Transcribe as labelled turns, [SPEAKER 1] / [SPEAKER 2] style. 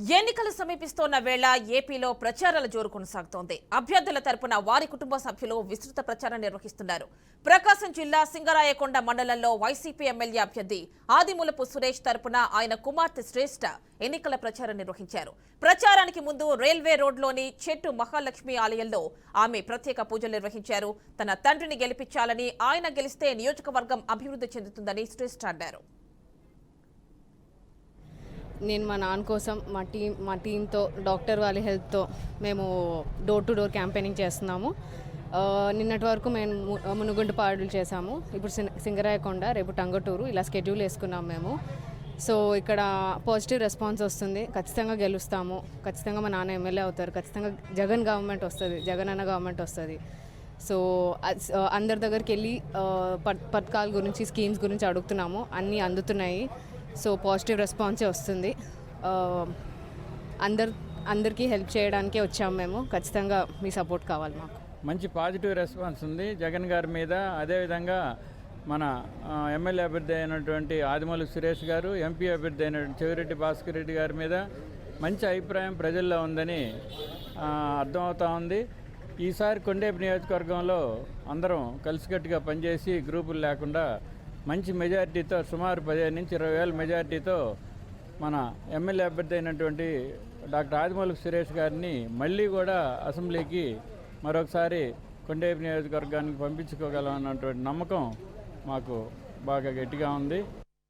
[SPEAKER 1] ఎన్నికలు సమీపిస్తోన్న వేళ ఏపీలో ప్రచారాల జోరు కొనసాగుతోంది. అభ్యర్థుల తరపున వారి కుటుంబ సభ్యులు విస్తృత ప్రచారం నిర్వహిస్తున్నారు. ప్రకాశం జిల్లా సింగరాయకొండ మండలంలో వైసీపీ ఎమ్మెల్యే అభ్యర్థి ఆదిమూలపు సురేష్ తరపున ఆయన కుమార్తె శ్రేష్ఠ ఎన్నికల ప్రచారం నిర్వహించారు. ప్రచారానికి ముందు రైల్వే రోడ్లోని చెట్టు మహాలక్ష్మి ఆలయంలో ఆమె ప్రత్యేక పూజలు నిర్వహించారు. తన తండ్రిని గెలిపించాలని, ఆయన గెలిస్తే నియోజకవర్గం అభివృద్ధి చెందుతుందని శ్రేష్ఠ అన్నారు.
[SPEAKER 2] నేను మా నాన్న కోసం మా టీంతో డాక్టర్ వాళ్ళ హెల్ప్తో మేము డోర్ టు డోర్ క్యాంపెయినింగ్ చేస్తున్నాము. నిన్నటి వరకు మేము మునుగుంటపాడులు చేసాము. ఇప్పుడు సింగరాయకొండ, రేపు టంగుటూరు, ఇలా స్కెడ్యూల్ వేసుకున్నాం మేము. సో ఇక్కడ పాజిటివ్ రెస్పాన్స్ వస్తుంది. ఖచ్చితంగా గెలుస్తాము. ఖచ్చితంగా మా నాన్న ఎమ్మెల్యే అవుతారు. ఖచ్చితంగా జగన్ గవర్నమెంట్ వస్తుంది, జగన్ అన్న గవర్నమెంట్ వస్తుంది. సో అందరి దగ్గరికి వెళ్ళి పథకాల గురించి, స్కీమ్స్ గురించి అడుగుతున్నాము. అన్నీ అందుతున్నాయి. సో పాజిటివ్ రెస్పాన్సే వస్తుంది. అందరికీ హెల్ప్ చేయడానికే వచ్చాము మేము. ఖచ్చితంగా మీ సపోర్ట్ కావాలి మాకు.
[SPEAKER 3] మంచి పాజిటివ్ రెస్పాన్స్ ఉంది జగన్ గారి మీద. అదేవిధంగా మన ఎమ్మెల్యే అభ్యర్థి అయినటువంటి ఆదిమూలపు సురేష్ గారు, ఎంపీ అభ్యర్థి అయినటువంటి చెవిరెడ్డి భాస్కర్ రెడ్డి గారి మీద మంచి అభిప్రాయం ప్రజల్లో ఉందని అర్థమవుతా ఉంది. ఈసారి కొండేపు నియోజకవర్గంలో అందరం కలిసికట్టుగా పనిచేసి గ్రూపులు లేకుండా మంచి మెజారిటీతో, సుమారు 15 నుంచి 20,000 మెజారిటీతో మన ఎమ్మెల్యే అభ్యర్థి అయినటువంటి డాక్టర్ ఆదిమూలపు సురేష్ గారిని మళ్ళీ కూడా అసెంబ్లీకి మరొకసారి కొండేపు నియోజకవర్గానికి పంపించుకోగలం అన్నటువంటి నమ్మకం మాకు బాగా గట్టిగా ఉంది.